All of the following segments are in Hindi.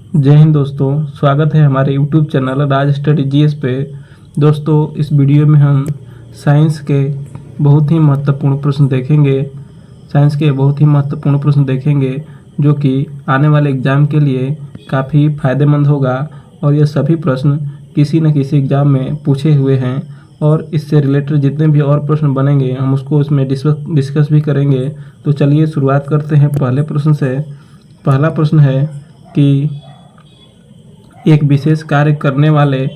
जय हिंद दोस्तों, स्वागत है हमारे YouTube चैनल राज स्टडी जीएस पे। दोस्तों, इस वीडियो में हम साइंस के बहुत ही महत्वपूर्ण प्रश्न देखेंगे जो कि आने वाले एग्ज़ाम के लिए काफ़ी फ़ायदेमंद होगा। और ये सभी प्रश्न किसी न किसी एग्ज़ाम में पूछे हुए हैं और इससे रिलेटेड जितने भी और प्रश्न बनेंगे हम उसको उसमें डिस्कस भी करेंगे। तो चलिए शुरुआत करते हैं पहले प्रश्न से। पहला प्रश्न है कि एक विशेष कार्य करने वाले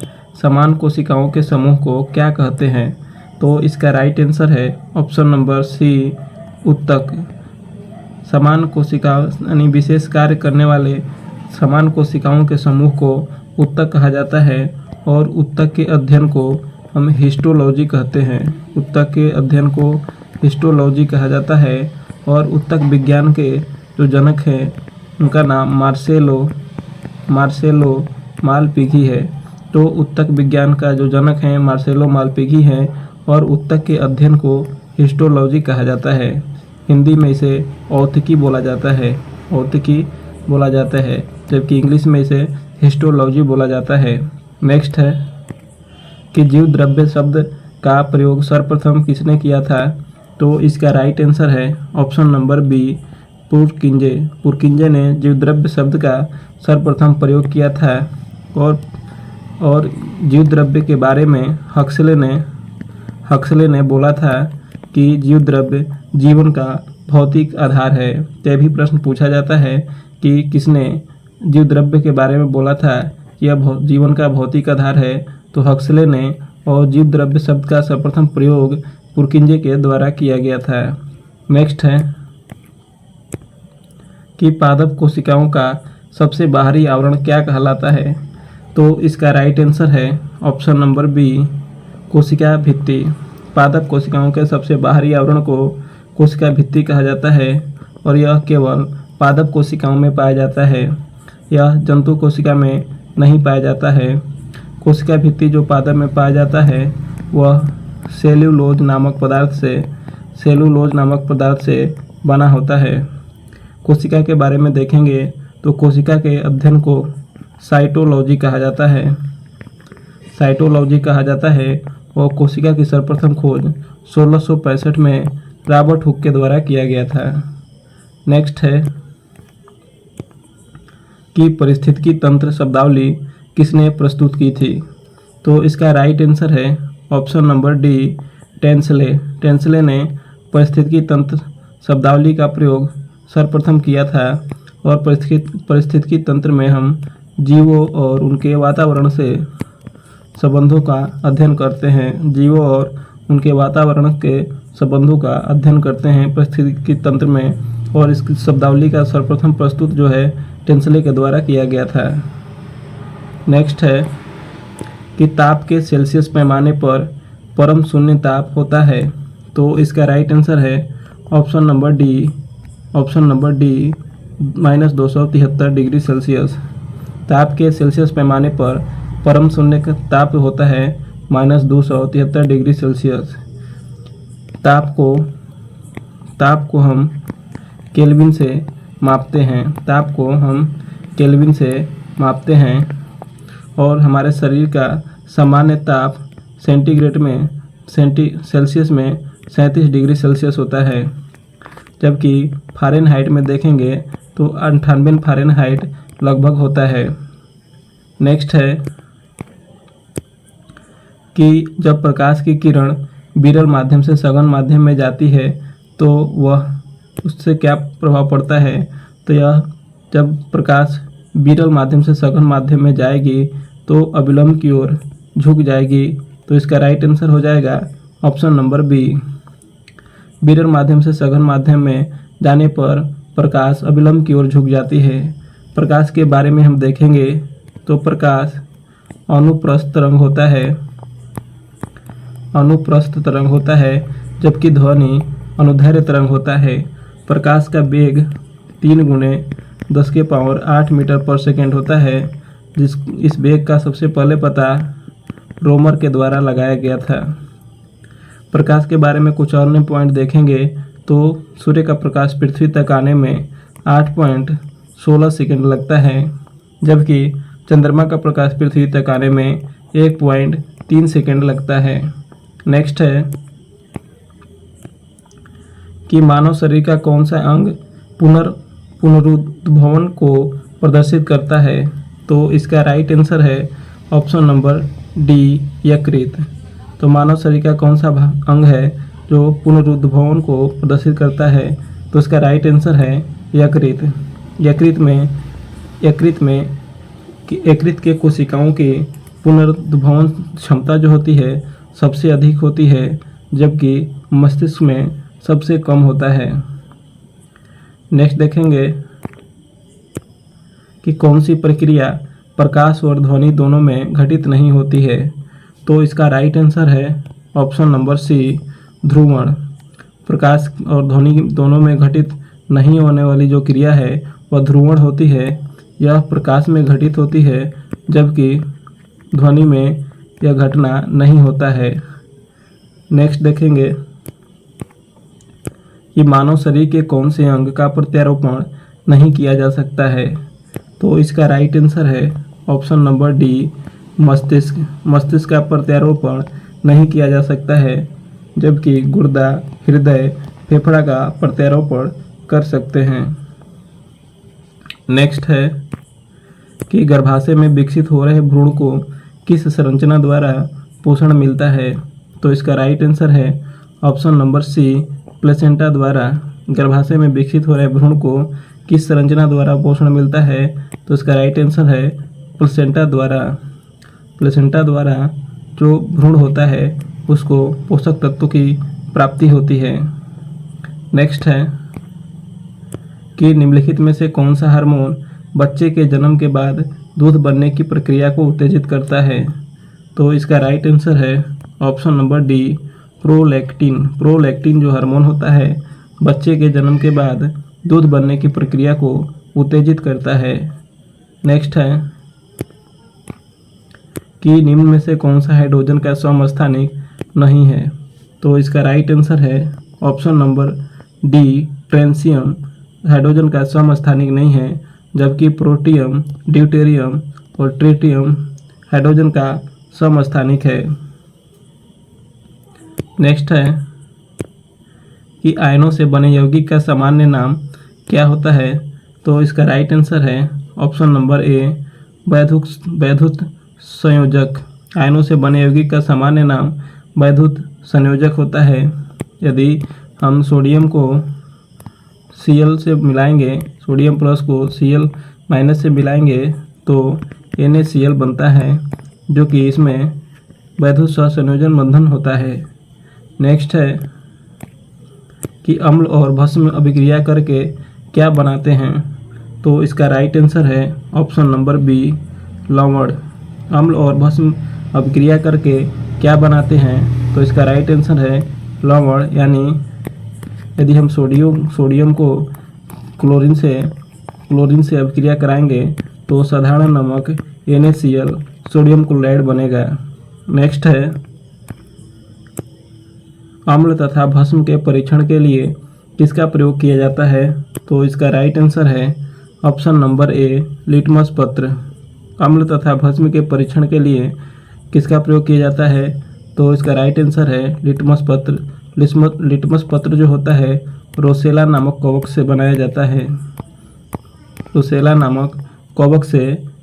समान कोशिकाओं के समूह को क्या कहते हैं? तो इसका राइट आंसर है ऑप्शन नंबर सी, उत्तक। समान कोशिका यानी विशेष कार्य करने वाले समान कोशिकाओं के समूह को उत्तक कहा जाता है और उत्तक के अध्ययन को हम हिस्टोलॉजी कहते हैं। उत्तक के अध्ययन को हिस्टोलॉजी कहा जाता है और उत्तक विज्ञान के जो जनक हैं उनका नाम मार्सेलो मालपिघी है। तो उत्तक विज्ञान का जो जनक हैं मार्सेलो मालपिघी हैं और उत्तक के अध्ययन को हिस्टोलॉजी कहा जाता है। हिंदी में इसे औत्तिकी बोला जाता है, जबकि इंग्लिश में इसे हिस्टोलॉजी बोला जाता है। नेक्स्ट है कि जीव द्रव्य शब्द का प्रयोग सर्वप्रथम किसने किया था? तो इसका राइट आंसर है ऑप्शन नंबर बी, पुरकिंजे ने जीव द्रव्य शब्द का सर्वप्रथम प्रयोग किया था। और जीव द्रव्य के बारे में हक्सले ने बोला था कि जीव द्रव्य जीवन का भौतिक आधार है। यह भी प्रश्न पूछा जाता है कि किसने जीव द्रव्य के बारे में बोला था कि यह जीवन का भौतिक आधार है, तो हक्सले ने। और जीव द्रव्य शब्द का सर्वप्रथम प्रयोग पुरकिंजे के द्वारा किया गया था। नेक्स्ट है कि पादप कोशिकाओं का सबसे बाहरी आवरण क्या कहलाता है? तो इसका राइट आंसर है ऑप्शन नंबर बी, कोशिका भित्ति। पादप कोशिकाओं के सबसे बाहरी आवरण को कोशिका भित्ति कहा जाता है और यह केवल पादप कोशिकाओं में पाया जाता है। यह जंतु कोशिका में नहीं पाया जाता है। कोशिका भित्ति जो पादप में पाया जाता है वह सेल्यूलोज नामक पदार्थ से बना होता है। कोशिका के बारे में देखेंगे तो कोशिका के अध्ययन को साइटोलॉजी कहा जाता है और कोशिका की सर्वप्रथम खोज 1665 में रॉबर्ट हुक के द्वारा किया गया था। नेक्स्ट है कि पारिस्थितिकी तंत्र शब्दावली किसने प्रस्तुत की थी? तो इसका राइट आंसर है ऑप्शन नंबर डी, टेंसले ने पारिस्थितिकी तंत्र शब्दावली का प्रयोग सर्वप्रथम किया था। और पारिस्थितिकी तंत्र में हम जीवों और उनके वातावरण से संबंधों का अध्ययन करते हैं। जीवों और उनके वातावरण के संबंधों का अध्ययन करते हैं पारिस्थितिकी तंत्र में। और इस शब्दावली का सर्वप्रथम प्रस्तुत जो है टेंसले के द्वारा किया गया था। नेक्स्ट है कि ताप के सेल्सियस पैमाने पर परम शून्य ताप होता है। तो इसका राइट आंसर है option number D, -273 degree Celsius. ताप के सेल्सियस पैमाने पर परम शून्य का ताप होता है -273 डिग्री सेल्सियस। ताप को हम केल्विन से मापते हैं। और हमारे शरीर का सामान्य ताप सेल्सियस में 37 डिग्री सेल्सियस होता है, जबकि फ़ारेनहाइट में देखेंगे तो 98 फ़ारेनहाइट लगभग होता है। नेक्स्ट है कि जब प्रकाश की किरण विरल माध्यम से सघन माध्यम में जाती है तो वह उससे क्या प्रभाव पड़ता है? तो यह जब प्रकाश विरल माध्यम से सघन माध्यम में जाएगी तो अविलंब की ओर झुक जाएगी। तो इसका राइट आंसर हो जाएगा ऑप्शन नंबर बी, विरल माध्यम से सघन माध्यम में जाने पर प्रकाश अविलंब की ओर झुक जाती है। प्रकाश के बारे में हम देखेंगे तो प्रकाश अनुप्रस्थ तरंग होता है, जबकि ध्वनि अनुदैर्ध्य तरंग होता है। प्रकाश का वेग 3 × 10⁸ मीटर पर सेकेंड होता है। इस वेग का सबसे पहले पता रोमर के द्वारा लगाया गया था। प्रकाश के बारे में कुछ अन्य पॉइंट देखेंगे तो सूर्य का प्रकाश पृथ्वी तक आने में 8.16 सेकंड लगता है, जबकि चंद्रमा का प्रकाश पृथ्वी तक आने में 1.3 सेकंड लगता है। नेक्स्ट है कि मानव शरीर का कौन सा अंग पुनरुद्भवन को प्रदर्शित करता है। तो इसका राइट आंसर है ऑप्शन नंबर डी, यकृत। तो मानव शरीर का कौन सा अंग है जो पुनरुद्भवन को प्रदर्शित करता है। तो इसका राइट आंसर है यकृत। यकृत के कोशिकाओं की पुनरुद्भवन क्षमता जो होती है सबसे अधिक होती है, जबकि मस्तिष्क में सबसे कम होता है। नेक्स्ट देखेंगे कि कौन सी प्रक्रिया प्रकाश और ध्वनि दोनों में घटित नहीं होती है। तो इसका राइट आंसर है ऑप्शन नंबर सी, ध्रुवण। प्रकाश और ध्वनि दोनों में घटित नहीं होने वाली जो क्रिया है वह ध्रुवण होती है। यह प्रकाश में घटित होती है, जबकि ध्वनि में यह घटना नहीं होता है। नेक्स्ट देखेंगे कि मानव शरीर के कौन से अंग का प्रत्यारोपण नहीं किया जा सकता है। तो इसका राइट आंसर है ऑप्शन नंबर डी, मस्तिष्क। मस्तिष्क का प्रत्यारोपण नहीं किया जा सकता है, जबकि गुर्दा, हृदय, फेफड़ा का प्रत्यारोपण कर सकते हैं। नेक्स्ट है कि गर्भाशय में विकसित हो रहे भ्रूण को किस संरचना द्वारा पोषण मिलता है। तो इसका राइट आंसर है ऑप्शन नंबर सी, प्लेसेंटा द्वारा। गर्भाशय में विकसित हो रहे भ्रूण को किस संरचना द्वारा पोषण मिलता है। तो इसका राइट आंसर है प्लेसेंटा द्वारा। प्लेसेंटा द्वारा जो भ्रूण होता है उसको पोषक तत्वों की प्राप्ति होती है। नेक्स्ट है कि निम्नलिखित में से कौन सा हार्मोन बच्चे के जन्म के बाद दूध बनने की प्रक्रिया को उत्तेजित करता है। तो इसका राइट आंसर है option number D, prolactin. Prolactin जो हार्मोन होता है बच्चे के जन्म के बाद दूध बनने की प्रक्रिया को उत्तेजित करता है। नेक्स्ट है कि निम्न में से कौन सा हाइड्रोजन का समस्थानिक नहीं है। तो इसका राइट आंसर है ऑप्शन नंबर डी, ट्रांसियम। हाइड्रोजन का समस्थानिक नहीं है, जबकि प्रोटियम, ड्यूटेरियम और ट्रिटियम हाइड्रोजन का समस्थानिक है। नेक्स्ट है कि आयनों से बने यौगिक का सामान्य नाम क्या होता है। तो इसका राइट आंसर है ऑप्शन नंबर ए, वैद्युत संयोजक। आयनों से बने यौगिक का सामान्य नाम वैद्युत संयोजक होता है। यदि हम सोडियम को Cl से मिलाएंगे, सोडियम प्लस को Cl माइनस से मिलाएंगे तो NaCl बनता है, जो कि इसमें वैद्युत सहसंयोजन बंधन होता है। नेक्स्ट है कि अम्ल और भस्म अभिक्रिया करके क्या बनाते हैं। तो इसका राइट आंसर है ऑप्शन नंबर बी, लवण। अम्ल और भस्म अभिक्रिया करके क्या बनाते हैं। तो इसका राइट आंसर है लवण। यानी यदि हम सोडियम को क्लोरीन से अभिक्रिया कराएंगे तो साधारण नमक NaCl सोडियम क्लोराइड बनेगा। नेक्स्ट है अम्ल तथा भस्म के परीक्षण के लिए किसका प्रयोग किया जाता है। तो इसका राइट आंसर है ऑप्शन नंबर ए, लिटमस पत्र। अम्ल तथा भस्म के परीक्षण के लिए किसका प्रयोग किया जाता है। तो इसका राइट आंसर है लिटमस पत्र। लिटमस पत्र जो होता है रोसेला नामक कवक से बनाया जाता है। रोसेला नामक कवक से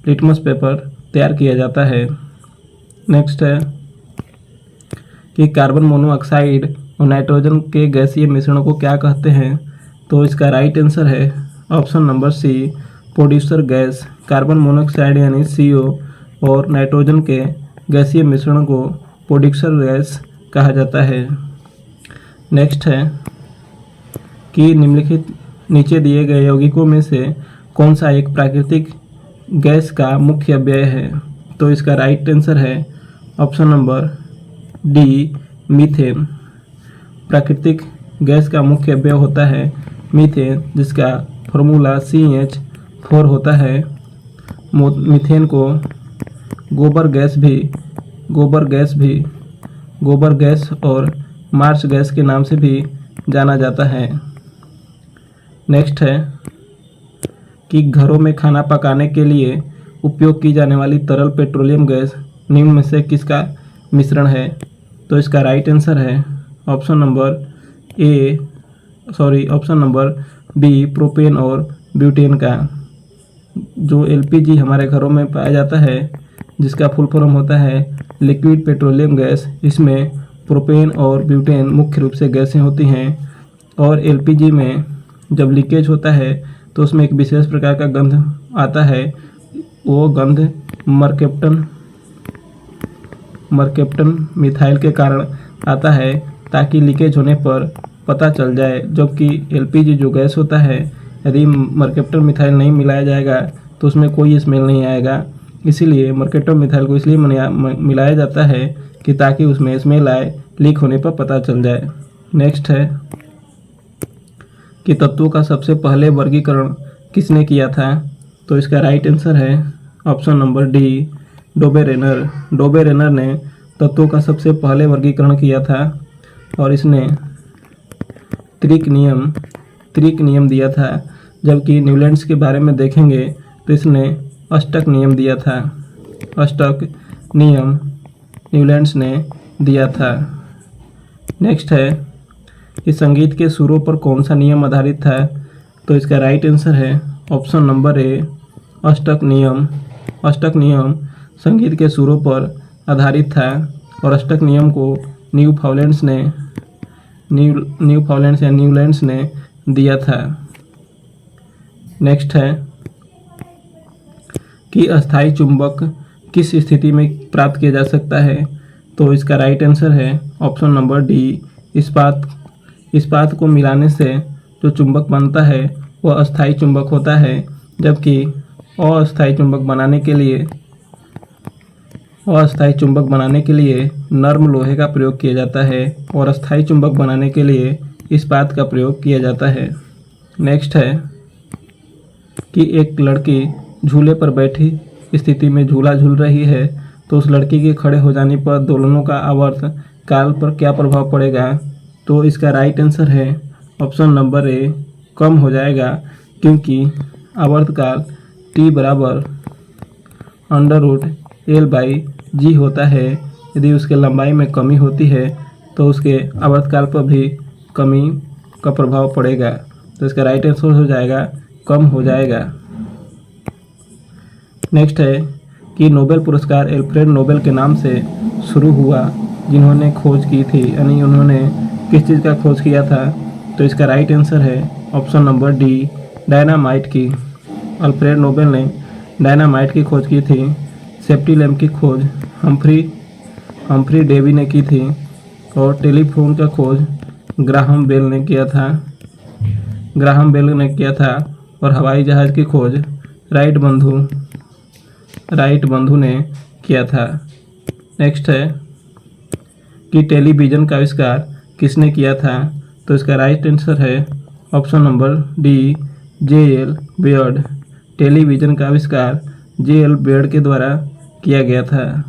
लिटमस पेपर तैयार किया जाता है। नेक्स्ट है कि कार्बन मोनोऑक्साइड और नाइट्रोजन के गैसीय मिश्रण को क्या कहते हैं। तो इसका राइट आंसर है option number C, producer gas. Carbon monoxide यानी CO और नाइट्रोजन के गैसीय मिश्रण को प्रोड्यूसर गैस कहा जाता है। नेक्स्ट है कि निम्नलिखित नीचे दिए गए यौगिकों में से कौन सा एक प्राकृतिक गैस का मुख्य अव्यय है। तो इसका राइट आंसर है ऑप्शन नंबर डी, मीथेन। प्राकृतिक गैस का मुख्य अव्यय होता है मीथेन, जिसका फॉर्मूला CH4 होता है। मीथेन को गोबर गैस और मार्च गैस के नाम से भी जाना जाता है। नेक्स्ट है कि घरों में खाना पकाने के लिए उपयोग की जाने वाली तरल पेट्रोलियम गैस निम्न में से किसका मिश्रण है? तो इसका राइट आंसर है ऑप्शन नंबर बी, प्रोपेन और ब्यूटेन का। जो एलपीजी हमारे घरों में पाया जाता है, जिसका फुल फॉर्म होता है लिक्विड पेट्रोलियम गैस, इसमें प्रोपेन और ब्यूटेन मुख्य रूप से गैसें होती हैं। और एलपीजी में जब लीकेज होता है तो उसमें एक विशेष प्रकार का गंध आता है। वो गंध मरकेप्टन मिथाइल के कारण आता है, ताकि लीकेज होने पर पता चल जाए। जबकि एलपीजी जो गैस होता है, यदि मरकेप्टन मिथाइल नहीं मिलाया जाएगा तो उसमें कोई स्मेल नहीं आएगा। इसीलिए मरकेप्टन मिथाइल को इसलिए मिलाया जाता है कि ताकि उसमें स्मेल आए, लीक होने पर पता चल जाए। नेक्स्ट है कि तत्वों का सबसे पहले वर्गीकरण किसने किया था? तो इसका राइट आंसर है ऑप्शन नंबर डी, डोबेरेनर ने तत्वों का सबसे पहले वर्गीकरण किया था और इसने त्रिक नियम दिया था। जबकि न्यूलैंड्स के बारे में देखेंगे तो इसने अष्टक नियम दिया था। अष्टक नियम न्यूलैंड्स ने दिया था। नेक्स्ट है कि संगीत के सुरों पर कौन सा नियम आधारित था? तो इसका राइट आंसर है ऑप्शन नंबर ए, अष्टक नियम संगीत के सुरों पर आधारित था और अष्टक नियम को न्यूफाउंडलैंड्स या न्यूलैंड्स ने दिया था। नेक्स्ट है कि अस्थायी चुंबक किस स्थिति में प्राप्त किया जा सकता है? तो इसका राइट आंसर है ऑप्शन नंबर डी, इस्पात को मिलाने से जो चुंबक बनता है वह अस्थायी चुंबक होता है। जबकि अस्थायी चुंबक बनाने के लिए नर्म लोहे का प्रयोग किया जाता है और अस्थायी चुंबक बनाने के लिए इस्पात का प्रयोग किया जाता है। नेक्स्ट है कि एक लड़की झूले पर बैठी स्थिति में झूला झूल रही है, तो उस लड़की के खड़े हो जाने पर दोलनों का आवर्त काल पर क्या प्रभाव पड़ेगा? तो इसका राइट आंसर है ऑप्शन नंबर ए, कम हो जाएगा, क्योंकि आवर्तकाल T बराबर √L/G होता है। यदि उसके लंबाई में कमी होती है तो उसके आवर्तकाल पर भी कमी का प्रभाव पड़ेगा। तो इसका राइट आंसर हो जाएगा कम हो जाएगा। नेक्स्ट है कि नोबेल पुरस्कार एल्फ्रेड नोबेल के नाम से शुरू हुआ, जिन्होंने खोज की थी, यानी उन्होंने किस चीज़ का खोज किया था? तो इसका राइट आंसर है ऑप्शन नंबर डी, डायनामाइट की। अल्फ्रेड नोबेल ने डायनामाइट की खोज की थी। सेफ्टी लैम्प की खोज हम्फ्री डेवी ने की थी और टेलीफोन का खोज ग्राहम बेल ने किया था और हवाई जहाज़ की खोज राइट बंधु ने किया था। नेक्स्ट है कि टेलीविज़न का आविष्कार किसने किया था? तो इसका राइट आंसर है option number D, J.L. Baird. Television का आविष्कार J.L. बेयर्ड के द्वारा किया गया था।